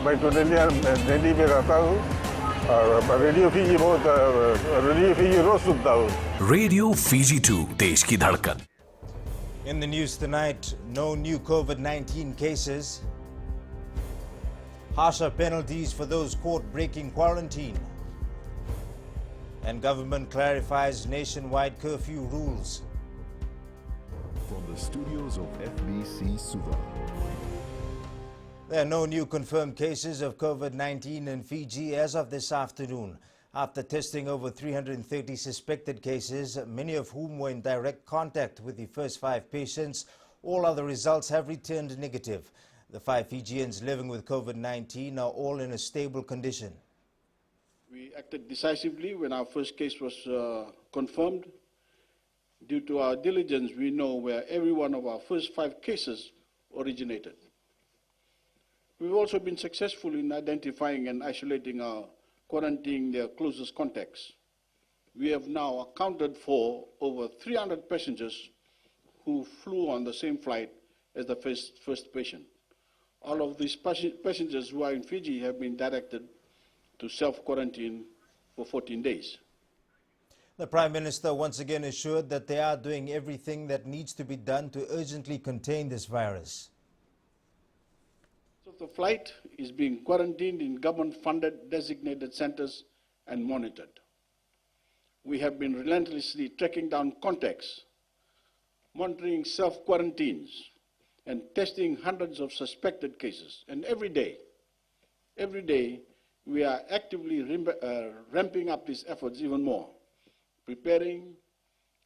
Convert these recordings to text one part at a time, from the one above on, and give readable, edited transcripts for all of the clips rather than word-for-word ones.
baik tu dia jadi beratahu radio Fiji बहुत radio Fiji रोज सुनता हूँ रेडियो फीजी 2 देश की धड़कन. In the news tonight, no new COVID-19 cases. Harsher penalties for those caught breaking quarantine. And government clarifies nationwide curfew rules. From the studios of FBC Suva. There are no new confirmed cases of COVID-19 in Fiji as of this afternoon. After testing over 330 suspected cases, many of whom were in direct contact with the first 5 patients, all other results have returned negative. The 5 Fijians living with COVID-19 are all in a stable condition. We acted decisively when our first case was confirmed. Due to our diligence, we know where every one of our first 5 cases originated. We've also been successful in identifying and isolating our quarantining their closest contacts. We have now accounted for over 300 passengers who flew on the same flight as the first patient. All of these passengers who are in Fiji have been directed to self-quarantine for 14 days. The Prime Minister once again assured that they are doing everything that needs to be done to urgently contain this virus. The flight is being quarantined in government-funded designated centers and monitored. We have been relentlessly tracking down contacts, monitoring self-quarantines, and testing hundreds of suspected cases. And every day, we are actively ramping up these efforts even more, preparing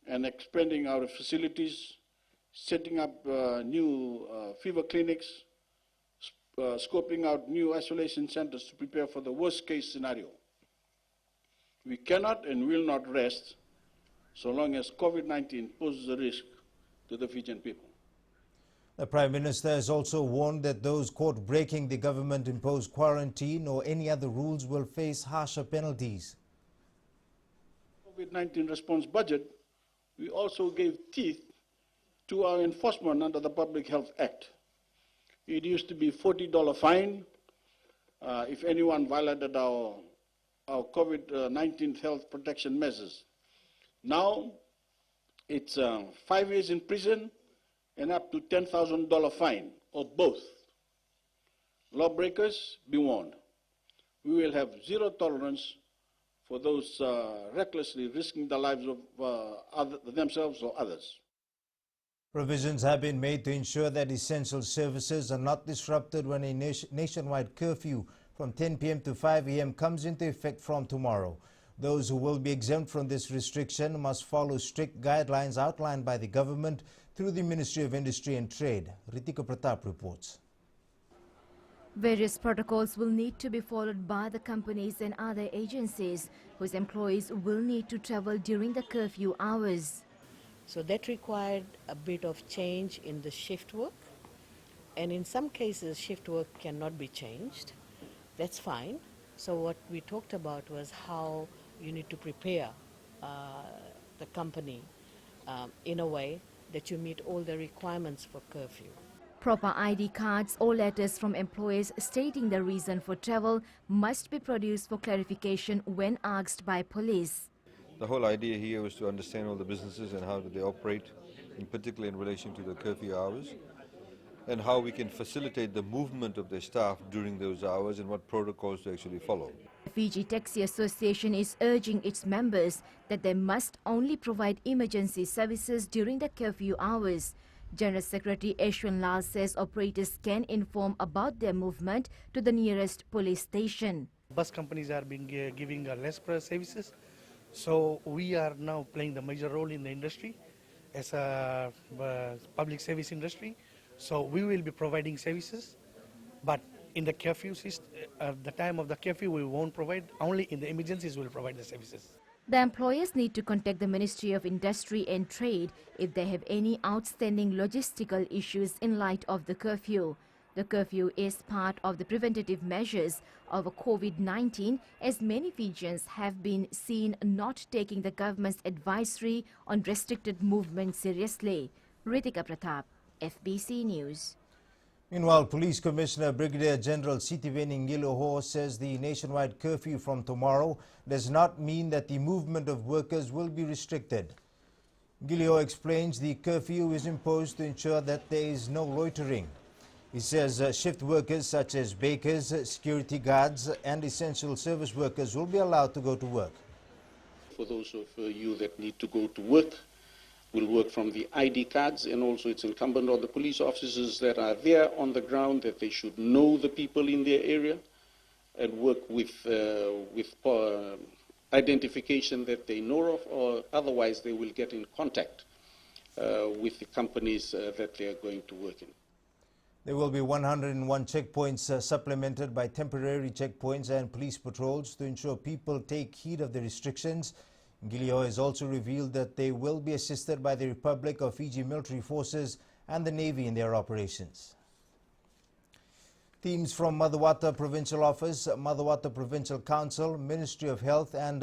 and expanding our facilities, setting up new fever clinics, scoping out new isolation centers to prepare for the worst case scenario. We cannot and will not rest so long as COVID-19 poses a risk to the Fijian people. The Prime Minister has also warned that those caught breaking the government-imposed quarantine or any other rules will face harsher penalties. COVID-19 response budget, we also gave teeth to our enforcement under the Public Health Act. It used to be $40 fine if anyone violated our COVID-19 health protection measures. Now it's 5 years in prison and up to $10,000 fine, or both. Lawbreakers, be warned. We will have zero tolerance for those recklessly risking the lives of themselves or others. Provisions have been made to ensure that essential services are not disrupted when a nationwide curfew from 10 p.m. to 5 a.m. comes into effect from tomorrow. Those who will be exempt from this restriction must follow strict guidelines outlined by the government through the Ministry of Industry and Trade. Ritika Pratap reports. Various protocols will need to be followed by the companies and other agencies whose employees will need to travel during the curfew hours. So that required a bit of change in the shift work, and in some cases shift work cannot be changed. That's fine. So what we talked about was how you need to prepare the company in a way that you meet all the requirements for curfew. Proper ID cards or letters from employers stating the reason for travel must be produced for clarification when asked by police. The whole idea here was to understand all the businesses and how do they operate, in particular in relation to the curfew hours, and how we can facilitate the movement of their staff during those hours and what protocols to actually follow. The Fiji Taxi Association is urging its members that they must only provide emergency services during the curfew hours. General Secretary Ashwin Lal says operators can inform about their movement to the nearest police station. Bus companies are giving less services. So we are now playing the major role in the industry as a public service industry. So we will be providing services, but in the curfew system, the time of the curfew we won't provide, only in the emergencies we will provide the services. The employers need to contact the Ministry of Industry and Trade if they have any outstanding logistical issues in light of the curfew. The curfew is part of the preventative measures of COVID-19, as many Fijians have been seen not taking the government's advisory on restricted movement seriously. Ritika Pratap, FBC News. Meanwhile, Police Commissioner Brigadier General Sithiben Ngiloho says the nationwide curfew from tomorrow does not mean that the movement of workers will be restricted. Ngiloho explains the curfew is imposed to ensure that there is no loitering. He says shift workers such as bakers, security guards and essential service workers will be allowed to go to work. For those of you that need to go to work, will work from the ID cards, and also it's incumbent on the police officers that are there on the ground that they should know the people in their area and work with identification that they know of, or otherwise they will get in contact with the companies that they are going to work in. There will be 101 checkpoints supplemented by temporary checkpoints and police patrols to ensure people take heed of the restrictions. Ngiloho has also revealed that they will be assisted by the Republic of Fiji military forces and the Navy in their operations. Teams from Madawata Provincial Office, Madawata Provincial Council, Ministry of Health and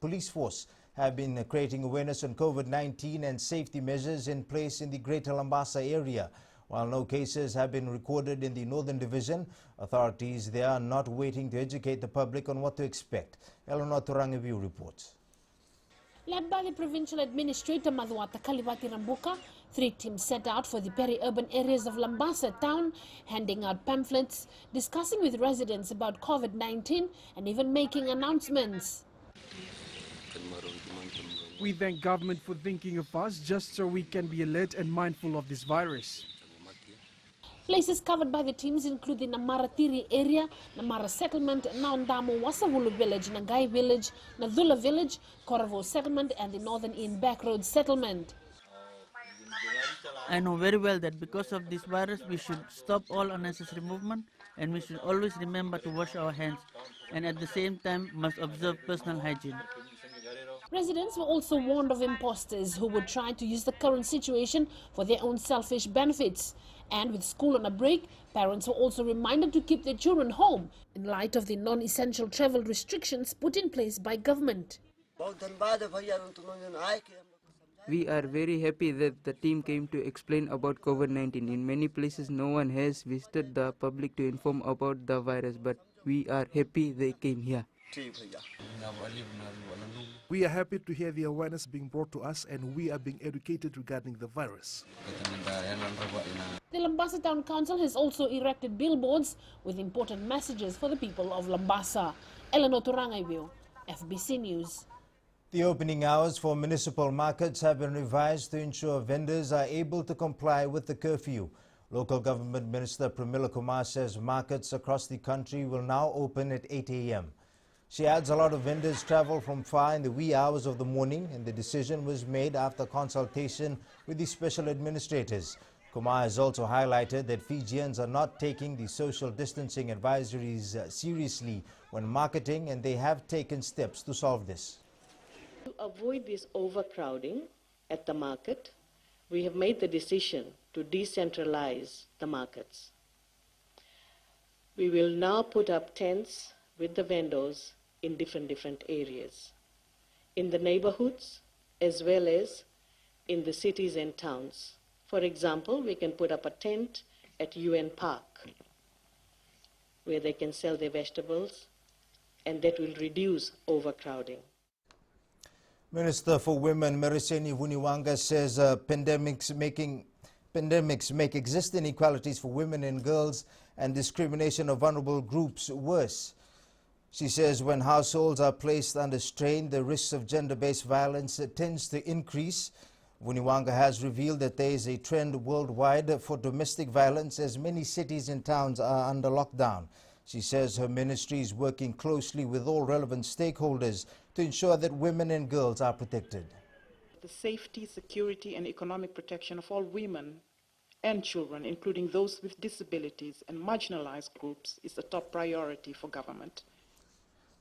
Police Force have been creating awareness on COVID-19 and safety measures in place in the Greater Lambasa area. While no cases have been recorded in the Northern Division, authorities there are not waiting to educate the public on what to expect. Eleanor Turangavu reports. Led by the Provincial Administrator Madawata Kalibati Rambuka, 3 teams set out for the peri-urban areas of Lambasa town, handing out pamphlets, discussing with residents about COVID-19 and even making announcements. We thank government for thinking of us just so we can be alert and mindful of this virus. Places covered by the teams include the Namaratiri area, Namara Settlement, Naondamo Wasavulu Village, Nangai Village, Nadula Village, Koravo Settlement and the Northern Ian Backroad Settlement. I know very well that because of this virus we should stop all unnecessary movement and we should always remember to wash our hands and at the same time must observe personal hygiene. Residents were also warned of imposters who would try to use the current situation for their own selfish benefits. And with school on a break, parents were also reminded to keep their children home in light of the non-essential travel restrictions put in place by government. We are very happy that the team came to explain about COVID-19. In many places, no one has visited the public to inform about the virus, but we are happy they came here. We are happy to hear the awareness being brought to us and we are being educated regarding the virus. The Lambasa Town Council has also erected billboards with important messages for the people of Lambasa. Eleanor Turangaiwil, FBC News. The opening hours for municipal markets have been revised to ensure vendors are able to comply with the curfew. Local Government Minister Pramila Kumar says markets across the country will now open at 8 a.m. She adds a lot of vendors travel from far in the wee hours of the morning and the decision was made after consultation with the special administrators. Kumar has also highlighted that Fijians are not taking the social distancing advisories seriously when marketing and they have taken steps to solve this. To avoid this overcrowding at the market, we have made the decision to decentralize the markets. We will now put up tents with the vendors in different areas, in the neighborhoods as well as in the cities and towns. For example, we can put up a tent at UN Park where they can sell their vegetables and that will reduce overcrowding. Minister for Women Meriseni Vuniwanga says pandemics make existing inequalities for women and girls and discrimination of vulnerable groups worse. She says when households are placed under strain, the risks of gender-based violence tends to increase. Vuniwanga has revealed that there is a trend worldwide for domestic violence as many cities and towns are under lockdown. She says her ministry is working closely with all relevant stakeholders to ensure that women and girls are protected. The safety, security and economic protection of all women and children, including those with disabilities and marginalized groups, is a top priority for government.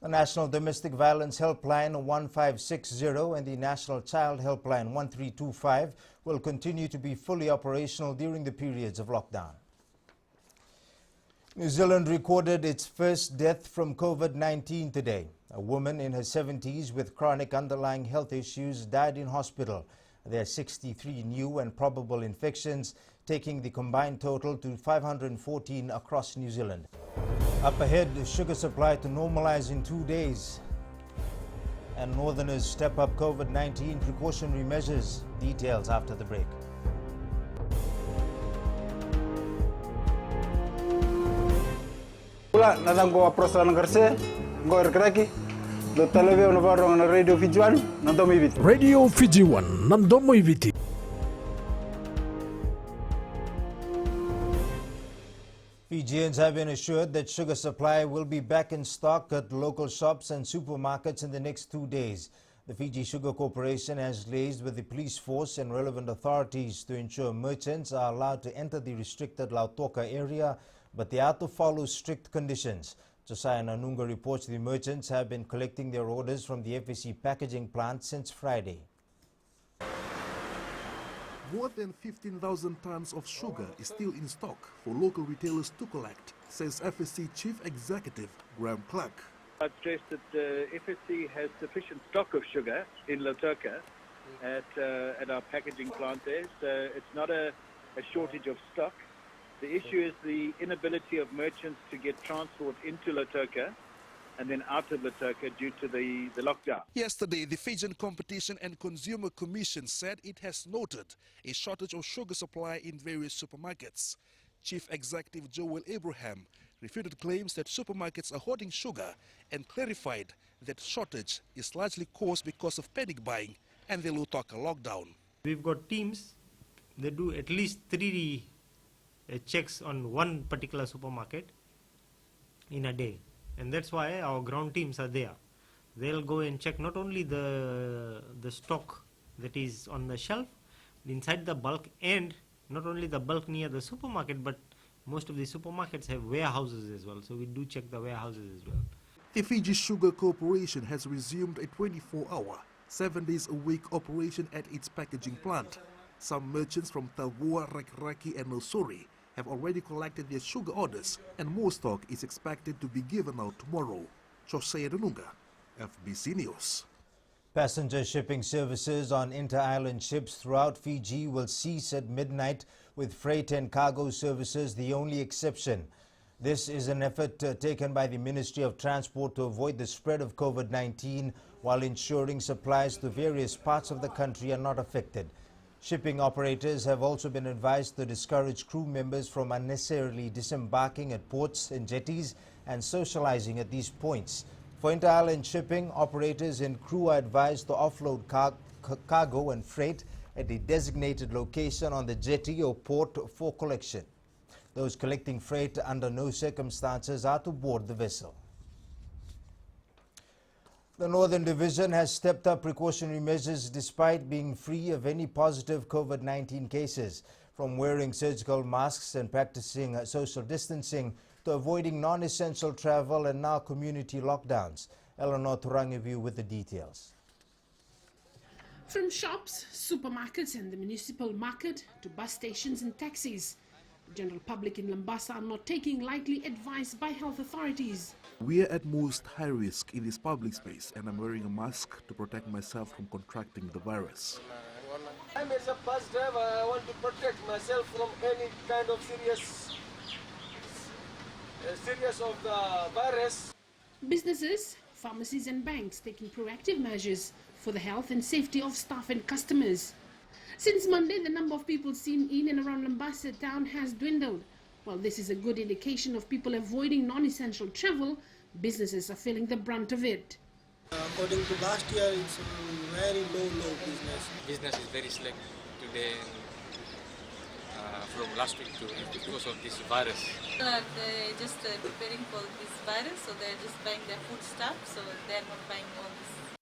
The National Domestic Violence Helpline 1560 and the National Child Helpline 1325 will continue to be fully operational during the periods of lockdown. New Zealand recorded its first death from COVID-19 today. A woman in her 70s with chronic underlying health issues died in hospital. There are 63 new and probable infections. taking the combined total to 514 across New Zealand. Up ahead, the sugar supply to normalize in 2 days. And Northerners step up COVID-19 precautionary measures. Details after the break. Pula nadang go apros lang kerse, go erkraki. Do televizyon na barong na radio Fijian, nandomo ibiti. Radio Fiji 1 nandomo ibiti. Fijians have been assured that sugar supply will be back in stock at local shops and supermarkets in the next 2 days. The Fiji Sugar Corporation has liaised with the police force and relevant authorities to ensure merchants are allowed to enter the restricted Lautoka area, but they are to follow strict conditions. Josiah Nanunga reports the merchants have been collecting their orders from the FSC packaging plant since Friday. More than 15,000 tons of sugar is still in stock for local retailers to collect, says FSC Chief Executive Graham Clark. I'd stress that the FSC has sufficient stock of sugar in Lautoka at our packaging plant there, so it's not a shortage of stock. The issue is the inability of merchants to get transport into Lautoka and then out of Lautoka due to the lockdown. Yesterday, the Fijian Competition and Consumer Commission said it has noted a shortage of sugar supply in various supermarkets. Chief Executive Joel Abraham refuted claims that supermarkets are hoarding sugar and clarified that shortage is largely caused because of panic buying and the Lautoka lockdown. We've got teams that do at least 3 checks on one particular supermarket in a day. And that's why our ground teams are there. They'll go and check not only the stock that is on the shelf, inside the bulk, and not only the bulk near the supermarket, but most of the supermarkets have warehouses as well. So we do check the warehouses as well. The Fiji Sugar Corporation has resumed a 24-hour, 7 days a week operation at its packaging plant. Some merchants from Tavua, Rakraki and Nosori have already collected their sugar orders, and more stock is expected to be given out tomorrow. Josiah Nanunga, FBC News. Passenger shipping services on inter-island ships throughout Fiji will cease at midnight, with freight and cargo services the only exception. This is an effort taken by the Ministry of Transport to avoid the spread of COVID-19 while ensuring supplies to various parts of the country are not affected. Shipping operators have also been advised to discourage crew members from unnecessarily disembarking at ports and jetties and socializing at these points. For inter-island shipping, operators and crew are advised to offload cargo and freight at a designated location on the jetty or port for collection. Those collecting freight under no circumstances are to board the vessel. The Northern Division has stepped up precautionary measures despite being free of any positive COVID-19 cases, from wearing surgical masks and practicing social distancing to avoiding non-essential travel and now community lockdowns. Eleanor Turangivu with the details. From shops, supermarkets and the municipal market to bus stations and taxis, the general public in Lambasa are not taking lightly advice by health authorities. We are at most high risk in this public space, and I'm wearing a mask to protect myself from contracting the virus. I'm as a bus driver, I want to protect myself from any kind of serious of the virus. Businesses, pharmacies and banks taking proactive measures for the health and safety of staff and customers. Since Monday, the number of people seen in and around Lambasa town has dwindled. While this is a good indication of people avoiding non-essential travel, businesses are feeling the brunt of it. According to last year, it's very low business. Business is very slack today from last week because of this virus. They're just preparing for this virus, so they're just buying their food stuff, so they're not buying all this.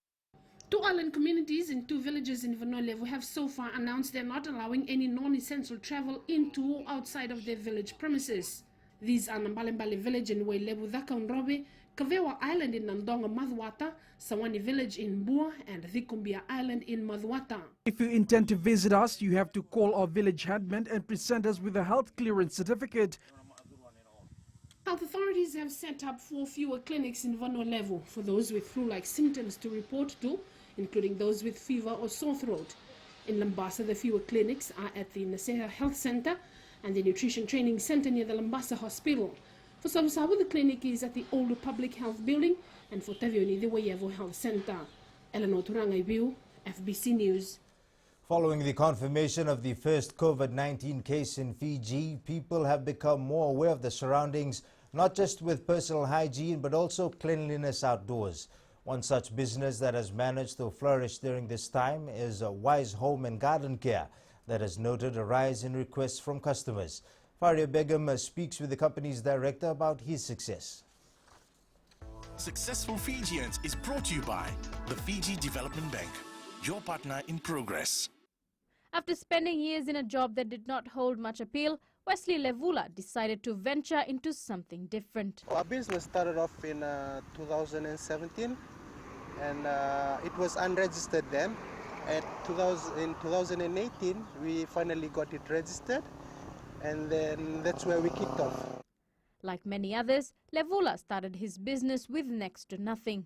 2 island communities and 2 villages in Vanolevu have so far announced they're not allowing any non-essential travel into or outside of their village premises. These are Nambalembale village in Wailebu Dhakaunrobe, Kavewa Island in Nandonga Madhwata, Sawani village in Bua, and Vikumbia Island in Madhwata. If you intend to visit us, you have to call our village headman and present us with a health clearance certificate. Health authorities have set up 4 fewer clinics in Vanolevu for those with flu-like symptoms to report to, including those with fever or sore throat. In Lambasa, the fewer clinics are at the Naseha Health Center, and the Nutrition Training Center near the Lambasa Hospital. For Savusavu, the clinic is at the old Public Health Building, and for Tavioni, the Wayevo Health Center. Eleanor Turangaibiu, FBC News. Following the confirmation of the first COVID-19 case in Fiji, people have become more aware of the surroundings, not just with personal hygiene, but also cleanliness outdoors. One such business that has managed to flourish during this time is Wise Home and Garden Care, that has noted a rise in requests from customers. Faria Begum speaks with the company's director about his success. Successful Fijians is brought to you by the Fiji Development Bank, your partner in progress. After spending years in a job that did not hold much appeal, Wesley Levula decided to venture into something different. Our business started off in 2017, and it was unregistered then. In 2018, we finally got it registered, and then that's where we kicked off. Like many others, Levula started his business with next to nothing.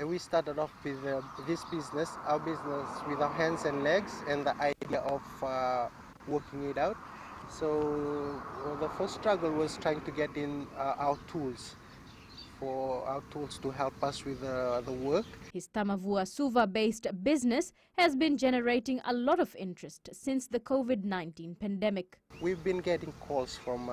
We started off with this business, our business with our hands and legs, and the idea of working it out. So the first struggle was trying to get in our tools to help us with the work. His Tamavua Suva-based business has been generating a lot of interest since the COVID-19 pandemic. We've been getting calls from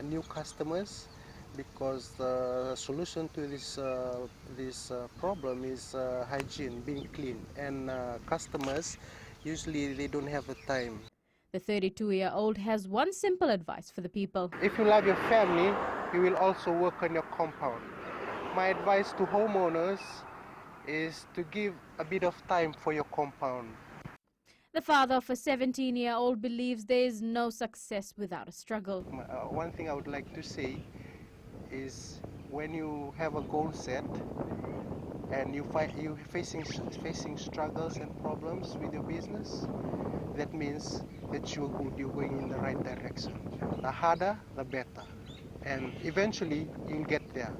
new customers because the solution to this problem is hygiene, being clean, and customers usually they don't have the time. The 32-year-old has one simple advice for the people. If you love your family, you will also work on your compound. My advice to homeowners is to give a bit of time for your compound. The father of a 17-year-old believes there is no success without a struggle. One thing I would like to say is when you have a goal set and you're facing struggles and problems with your business, that means that you're good, you're going in the right direction. The harder, the better. And eventually you'll get there,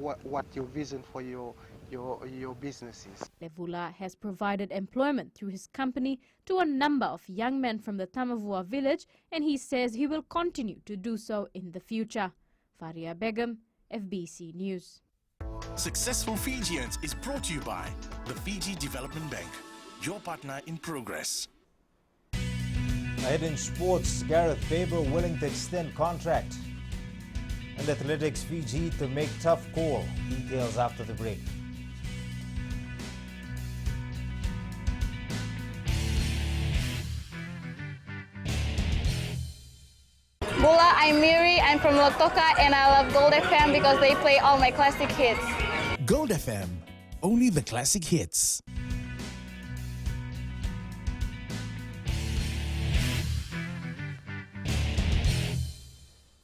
what your vision for your business is. Levula has provided employment through his company to a number of young men from the Tamavua village, and he says he will continue to do so in the future. Faria Begum, FBC News. Successful Fijians is brought to you by the Fiji Development Bank, your partner in progress. Ahead in sports, Gareth Faber willing to extend contract. And Athletics Fiji to make tough call. Details after the break. Bula, I'm Miri, I'm from Lotoka, and I love Gold FM because they play all my classic hits. Gold FM, only the classic hits.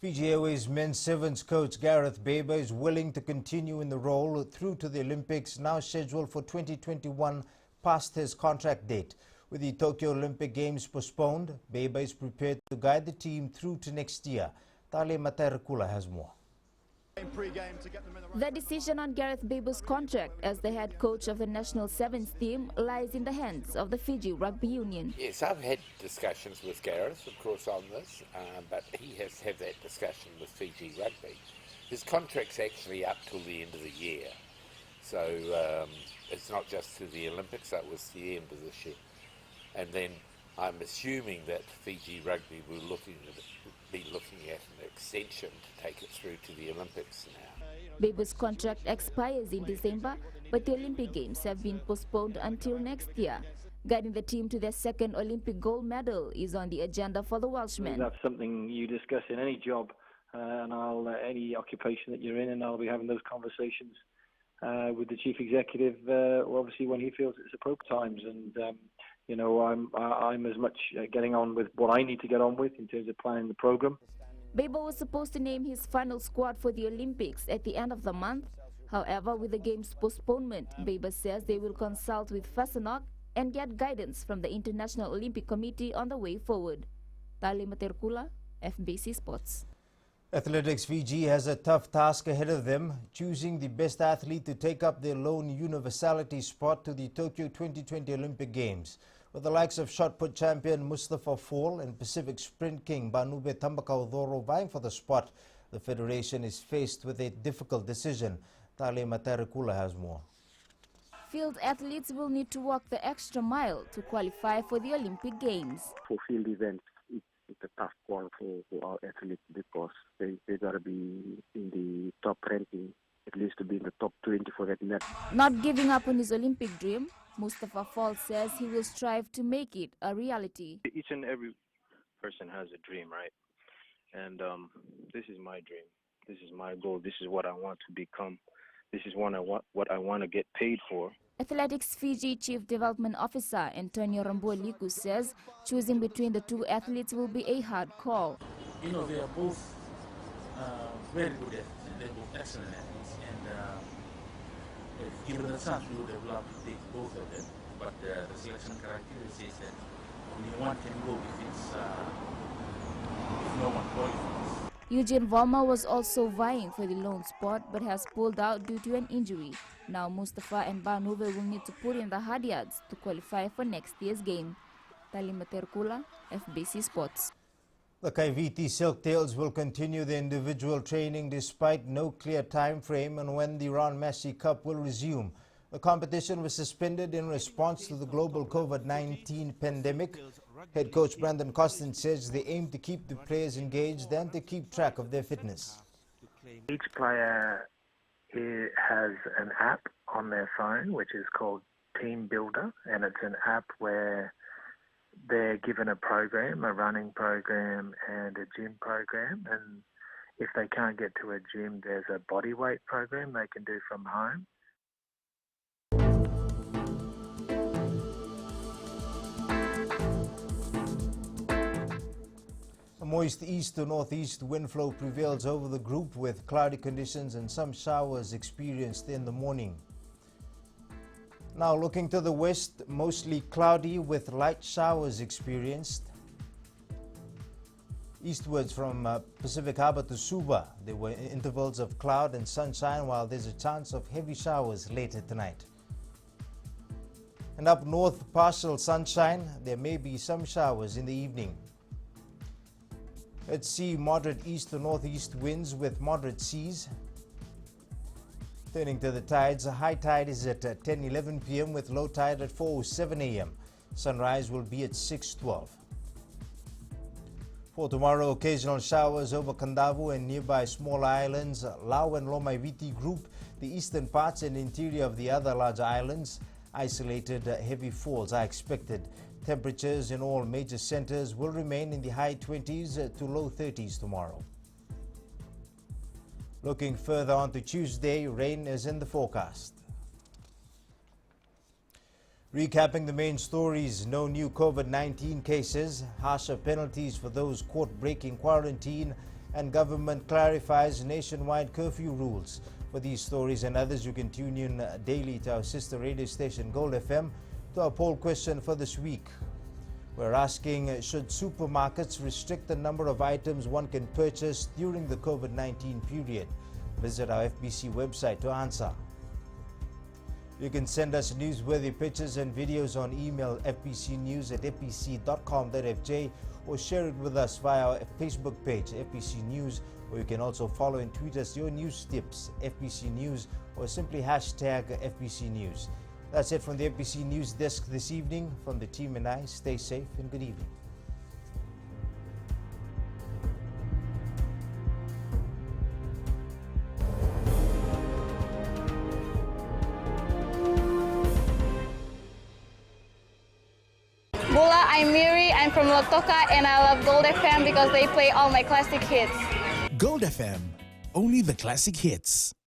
Fiji Airways men's sevens coach Gareth Faber is willing to continue in the role through to the Olympics, now scheduled for 2021 past his contract date. With the Tokyo Olympic Games postponed, Faber is prepared to guide the team through to next year. Tale Materakula has more. The decision on Gareth Faber's contract as the head coach of the national sevens team lies in the hands of the Fiji Rugby Union. Yes, I've had discussions with Gareth, of course, on this, but he has had that discussion with Fiji Rugby. His contract's actually up till the end of the year, so it's not just to the Olympics, that was the end of this year. And then I'm assuming that Fiji Rugby will be looking at an extension to take it through to the Olympics now. Faber's contract expires in December, but the Olympic Games have been postponed until next year. Guiding the team to their second Olympic gold medal is on the agenda for the Welshman. That's something you discuss in any job and any occupation that you're in, and I'll be having those conversations with the chief executive, obviously when he feels it's appropriate times. And you know, I'm as much getting on with what I need to get on with in terms of planning the program. Faber was supposed to name his final squad for the Olympics at the end of the month. However, with the game's postponement, Faber says they will consult with Fasanok and get guidance from the International Olympic Committee on the way forward. Tali Materkula, FBC Sports. Athletics Fiji has a tough task ahead of them, choosing the best athlete to take up their lone universality spot to the Tokyo 2020 Olympic Games. With the likes of shot put champion Mustafa Fall and Pacific Sprint King Banube Tambakaudoro vying for the spot, the federation is faced with a difficult decision. Tale Matarikula has more. Field athletes will need to walk the extra mile to qualify for the Olympic Games. For field events, it's a tough call for our athletes because they got to be in the top ranking, at least to be in the top 20 for that net. Not giving up on his Olympic dream, Mustafa Fall says he will strive to make it a reality. Each and every person has a dream, right? And this is my dream. This is my goal. This is what I want to become. This is what I want to get paid for. Athletics Fiji Chief Development Officer Antonio Rambuoliku says choosing between the two athletes will be a hard call. You know, they are both very good athletes. They're both excellent athletes. And if given the chance, we would have loved to take both of them. But the selection criteria says that only one can go if no one qualifies. Eugene Volma was also vying for the lone spot but has pulled out due to an injury. Now Mustafa and Banuve will need to put in the hard yards to qualify for next year's game. Talima Terkula, FBC Sports. The Kaiviti Silktails will continue their individual training despite no clear time frame on when the Ron Massey Cup will resume. The competition was suspended in response to the global COVID-19 pandemic. Head coach Brandon Costin says they aim to keep the players engaged and to keep track of their fitness. Each player has an app on their phone which is called Team Builder, and it's an app where they're given a program, a running program and a gym program, and if they can't get to a gym, there's a body weight program they can do from home. A moist east to northeast wind flow prevails over the group with cloudy conditions and some showers experienced in the morning. Now looking to the west, mostly cloudy with light showers experienced. Eastwards from Pacific Harbour to Suba, there were intervals of cloud and sunshine while there's a chance of heavy showers later tonight. And up north, partial sunshine, there may be some showers in the evening. At sea, moderate east to northeast winds with moderate seas. Turning to the tides, the high tide is at 10:11 p.m. with low tide at 4:07 a.m. Sunrise will be at 6:12. For tomorrow, occasional showers over Kandavu and nearby small islands, Lau and Lomaiviti group, the eastern parts and interior of the other larger islands. Isolated heavy falls are expected. Temperatures in all major centers will remain in the high 20s to low 30s tomorrow. Looking further on to Tuesday, rain is in the forecast. Recapping the main stories, no new COVID-19 cases, harsher penalties for those caught breaking quarantine, and government clarifies nationwide curfew rules. For these stories and others, you can tune in daily to our sister radio station Gold FM. To our poll question for this week, we're asking, should supermarkets restrict the number of items one can purchase during the COVID-19 period? Visit our FBC website to answer. You can send us newsworthy pictures and videos on email fbcnews@fbc.com.fj or share it with us via our Facebook page, FBC News, or you can also follow and tweet us your news tips, FBC News, or simply hashtag FBC News. That's it from the FBC News Desk this evening. From the team and I, stay safe and good evening. Bula, I'm Miri, I'm from Lotoka, and I love Gold FM because they play all my classic hits. Gold FM, only the classic hits.